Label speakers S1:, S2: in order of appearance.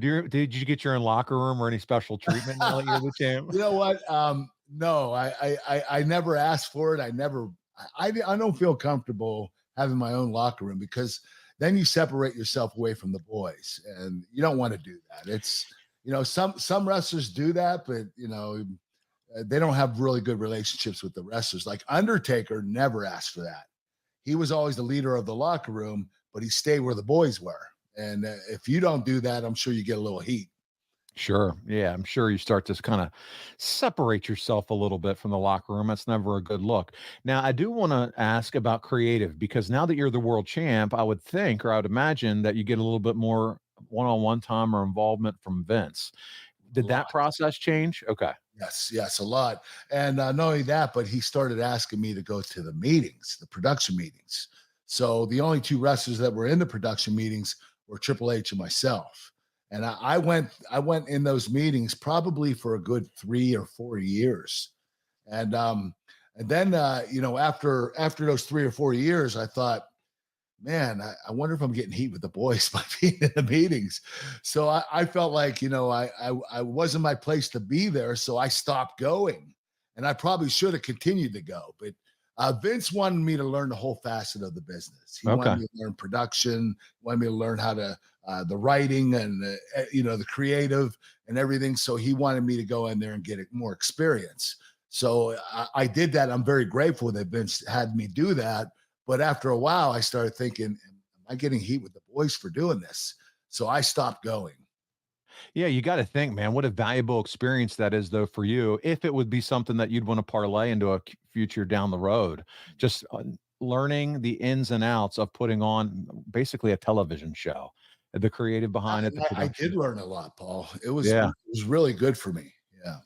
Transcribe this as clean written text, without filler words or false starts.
S1: did you get your own locker room or any special treatment now that you're the champ?
S2: You know what? No, I never asked for it. I don't feel comfortable having my own locker room because then you separate yourself away from the boys, and you don't want to do that. It's some wrestlers do that, but they don't have really good relationships with the wrestlers. Like Undertaker never asked for that. He was always the leader of the locker room, but he stayed where the boys were. And if you don't do that, I'm sure you get a little heat.
S1: Sure. Yeah, I'm sure you start to kind of separate yourself a little bit from the locker room. That's never a good look. Now, I do want to ask about creative because now that you're the world champ, I would think or I would imagine that you get a little bit more one-on-one time or involvement from Vince.
S2: A
S1: Did that
S2: lot.
S1: process change? Okay.
S2: Yes, a lot. And not only that, but he started asking me to go to the meetings, the production meetings. So the only two wrestlers that were in the production meetings were Triple H and myself. And I went in those meetings probably for a good 3 or 4 years. And then after those 3 or 4 years, I thought, man, I wonder if I'm getting heat with the boys by being in the meetings. So I felt like, I wasn't my place to be there. So I stopped going. And I probably should have continued to go. But Vince wanted me to learn the whole facet of the business. He
S1: Okay.
S2: wanted me to learn production, wanted me to learn how to the writing and the creative and everything. So he wanted me to go in there and get more experience. So I did that. I'm very grateful that Vince had me do that. But after a while, I started thinking, am I getting heat with the boys for doing this? So I stopped going.
S1: Yeah, you got to think, man, what a valuable experience that is, though, for you. If it would be something that you'd want to parlay into a future down the road, just learning the ins and outs of putting on basically a television show, the creative behind it, the
S2: I
S1: production.
S2: did learn a lot, Paul. It was
S1: Yeah.
S2: really good for me. Yeah.